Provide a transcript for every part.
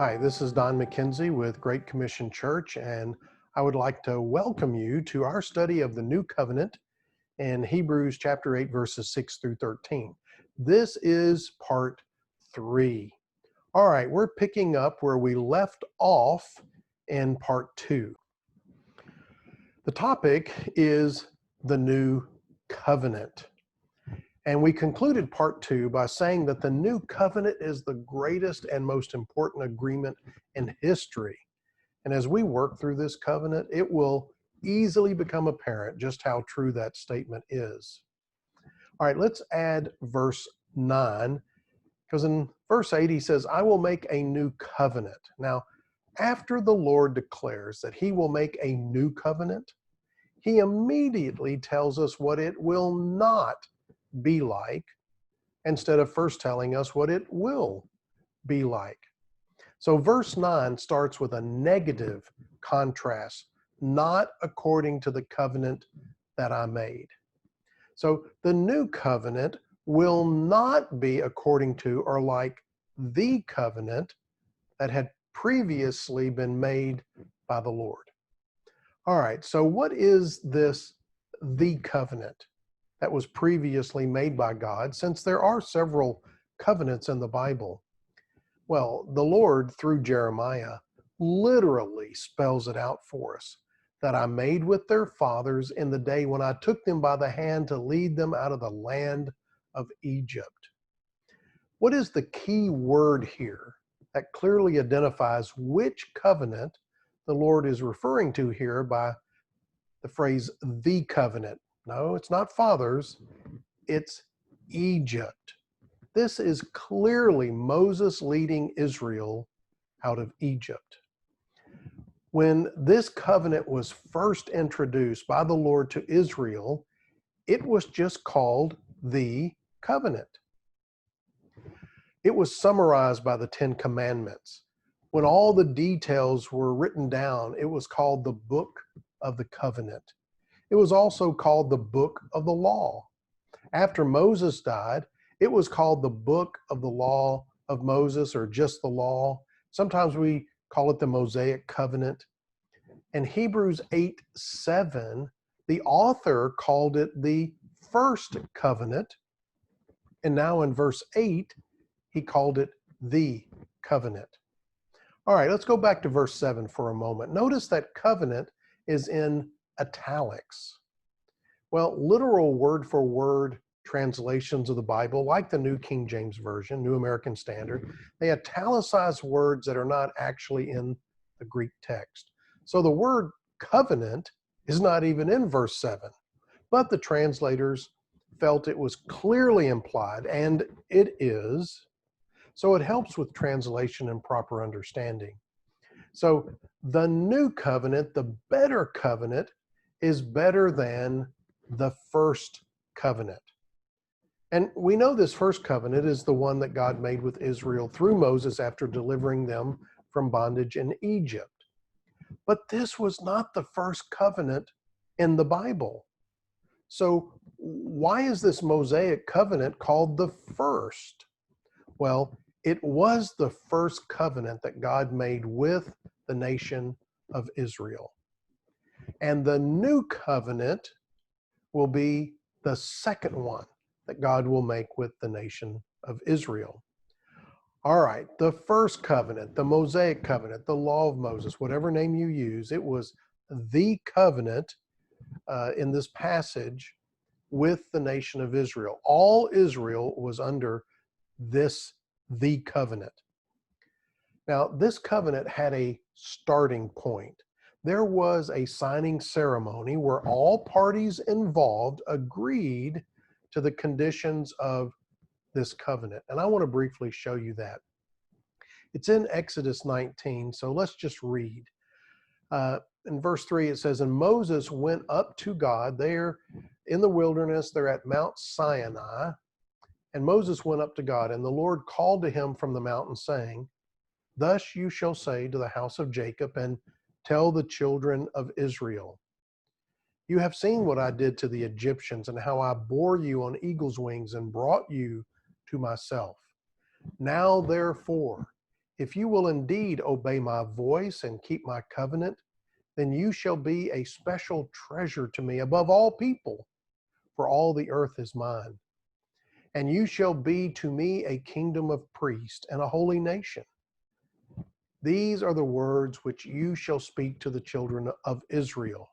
Hi, this is Don McKenzie with Great Commission Church, and I would like to welcome you to our study of the New Covenant in Hebrews chapter 8, verses 6 through 13. This is part 3. All right, we're picking up where we left off in part 2. The topic is the New Covenant. And we concluded part 2 by saying that the new covenant is the greatest and most important agreement in history. And as we work through this covenant, it will easily become apparent just how true that statement is. All right, let's add verse 9, because in verse 8 he says, I will make a new covenant. Now, after the Lord declares that he will make a new covenant, he immediately tells us what it will not be like, instead of first telling us what it will be like. So verse 9 starts with a negative contrast, not according to the covenant that I made. So the new covenant will not be according to or like the covenant that had previously been made by the Lord. All right, so what is this the covenant that was previously made by God, since there are several covenants in the Bible? Well, the Lord, through Jeremiah, literally spells it out for us, that I made with their fathers in the day when I took them by the hand to lead them out of the land of Egypt. What is the key word here that clearly identifies which covenant the Lord is referring to here by the phrase the covenant? No, it's not fathers, it's Egypt. This is clearly Moses leading Israel out of Egypt. When this covenant was first introduced by the Lord to Israel, it was just called the covenant. It was summarized by the Ten Commandments. When all the details were written down, it was called the Book of the Covenant. It was also called the Book of the Law. After Moses died, it was called the Book of the Law of Moses, or just the Law. Sometimes we call it the Mosaic Covenant. In Hebrews 8:7, the author called it the First Covenant. And now in verse 8, he called it the Covenant. All right, let's go back to verse 7 for a moment. Notice that covenant is in italics. Well, literal word for word translations of the Bible, like the New King James Version, New American Standard, they italicize words that are not actually in the Greek text. So the word covenant is not even in verse 7, but the translators felt it was clearly implied, and it is. So it helps with translation and proper understanding. So the new covenant, the better covenant, is better than the first covenant. And we know this first covenant is the one that God made with Israel through Moses after delivering them from bondage in Egypt. But this was not the first covenant in the Bible. So why is this Mosaic covenant called the first? Well, it was the first covenant that God made with the nation of Israel. And the new covenant will be the second one that God will make with the nation of Israel. All right, the first covenant, the Mosaic covenant, the law of Moses, whatever name you use, it was the covenant in this passage with the nation of Israel. All Israel was under this the covenant. Now, this covenant had a starting point. There was a signing ceremony where all parties involved agreed to the conditions of this covenant. And I want to briefly show you that. It's in Exodus 19, so let's just read. In verse 3, it says, And Moses went up to God there in the wilderness. They're at Mount Sinai. And Moses went up to God, and the Lord called to him from the mountain, saying, Thus you shall say to the house of Jacob, and tell the children of Israel, You have seen what I did to the Egyptians, and how I bore you on eagle's wings and brought you to myself. Now therefore, If you will indeed obey my voice and keep my covenant, then you shall be a special treasure to me above all people, for all the earth is mine. And you shall be to me a kingdom of priests and a holy nation. These are the words which you shall speak to the children of Israel.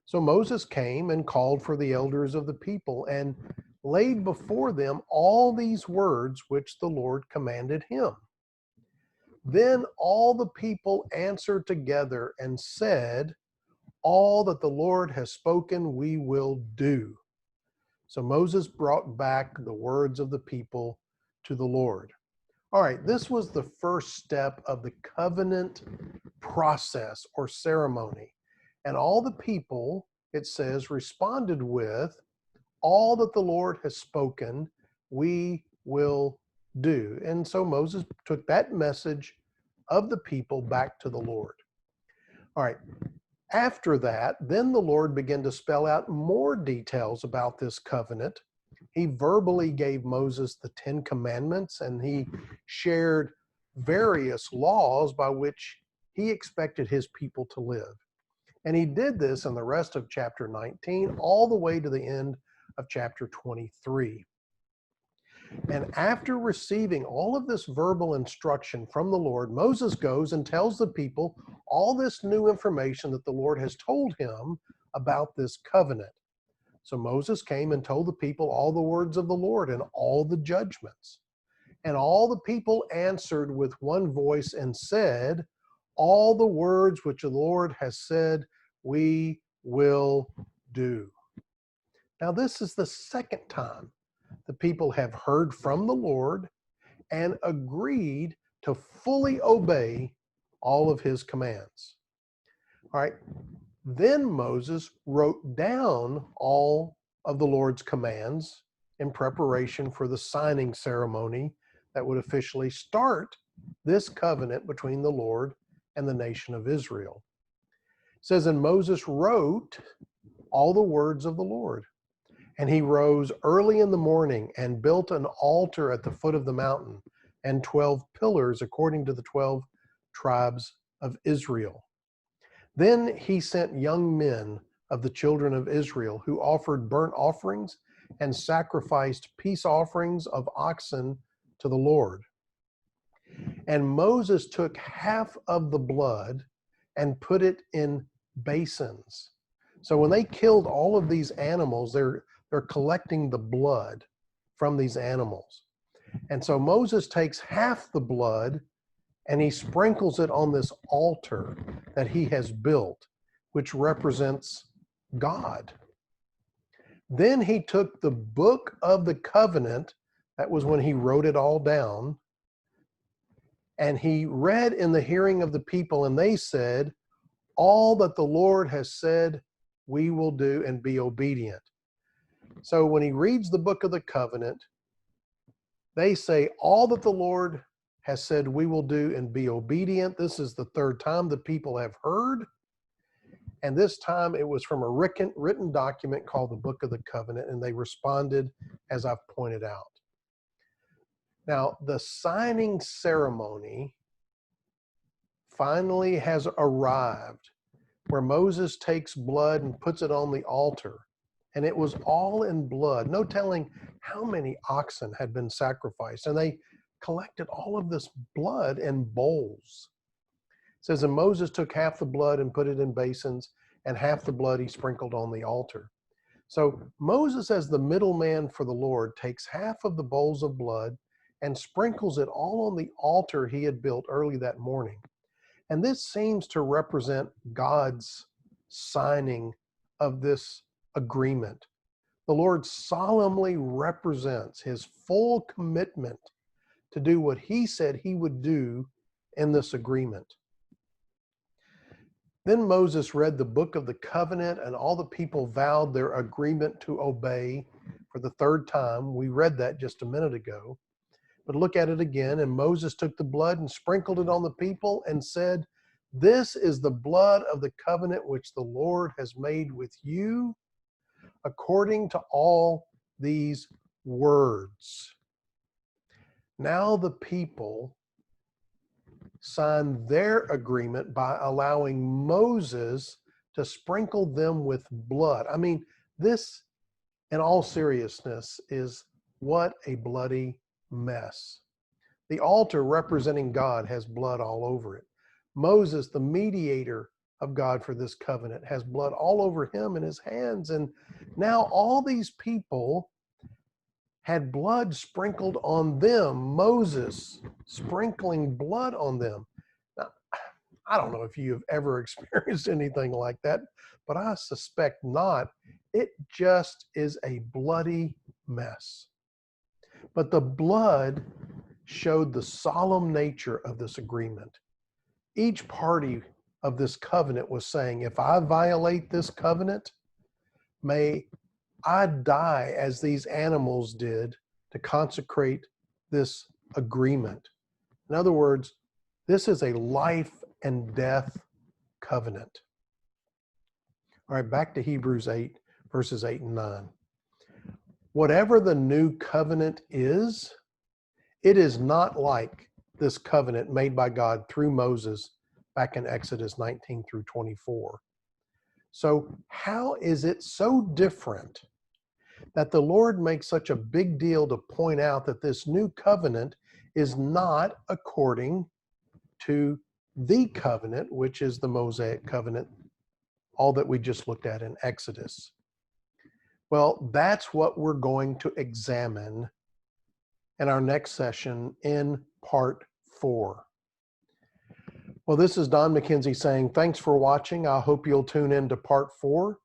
So Moses came and called for the elders of the people and laid before them all these words which the Lord commanded him. Then all the people answered together and said, all that the Lord has spoken, we will do. So Moses brought back the words of the people to the Lord. All right, this was the first step of the covenant process or ceremony. And all the people, it says, responded with, all that the Lord has spoken, we will do. And so Moses took that message of the people back to the Lord. All right. After that, then the Lord began to spell out more details about this covenant. He verbally gave Moses the 10 commandments, and he shared various laws by which he expected his people to live. And he did this in the rest of chapter 19, all the way to the end of chapter 23. And after receiving all of this verbal instruction from the Lord, Moses goes and tells the people all this new information that the Lord has told him about this covenant. So Moses came and told the people all the words of the Lord and all the judgments. And all the people answered with one voice and said, all the words which the Lord has said, we will do. Now, this is the second time the people have heard from the Lord and agreed to fully obey all of his commands. All right. Then Moses wrote down all of the Lord's commands in preparation for the signing ceremony that would officially start this covenant between the Lord and the nation of Israel. It says, and Moses wrote all the words of the Lord. And he rose early in the morning and built an altar at the foot of the mountain and 12 pillars according to the 12 tribes of Israel. Then he sent young men of the children of Israel who offered burnt offerings and sacrificed peace offerings of oxen to the Lord. And Moses took half of the blood and put it in basins. So when they killed all of these animals, they're collecting the blood from these animals. And so Moses takes half the blood and he sprinkles it on this altar that he has built, which represents God. Then he took the book of the covenant, that was when he wrote it all down, and he read in the hearing of the people, and they said, all that the Lord has said, we will do, and be obedient. So when he reads the book of the covenant, they say, all that the Lord has said we will do and be obedient. This is the third time the people have heard. And this time it was from a written document called the Book of the Covenant, and they responded as I've pointed out. Now, the signing ceremony finally has arrived, where Moses takes blood and puts it on the altar. And it was all in blood. No telling how many oxen had been sacrificed. And they collected all of this blood in bowls. It says, and Moses took half the blood and put it in basins, and half the blood he sprinkled on the altar. So Moses, as the middleman for the Lord, takes half of the bowls of blood and sprinkles it all on the altar he had built early that morning. And this seems to represent God's signing of this agreement. The Lord solemnly represents his full commitment to do what he said he would do in this agreement. Then Moses read the book of the covenant, and all the people vowed their agreement to obey for the third time. We read that just a minute ago. But look at it again. And Moses took the blood and sprinkled it on the people and said, this is the blood of the covenant which the Lord has made with you according to all these words. Now the people signed their agreement by allowing Moses to sprinkle them with blood. I mean, this, in all seriousness, is what a bloody mess. The altar representing God has blood all over it. Moses, the mediator of God for this covenant, has blood all over him and his hands. And now all these people had blood sprinkled on them. Moses sprinkling blood on them. Now, I don't know if you've ever experienced anything like that, but I suspect not. It just is a bloody mess. But the blood showed the solemn nature of this agreement. Each party of this covenant was saying, if I violate this covenant, may I die as these animals did to consecrate this agreement. In other words, this is a life and death covenant. All right, back to Hebrews 8, verses 8 and 9. Whatever the new covenant is, it is not like this covenant made by God through Moses back in Exodus 19 through 24. So how is it so different that the Lord makes such a big deal to point out that this new covenant is not according to the covenant, which is the Mosaic covenant, all that we just looked at in Exodus? Well, that's what we're going to examine in our next session in part 4. Well, this is Don McKenzie saying thanks for watching. I hope you'll tune in to part 4.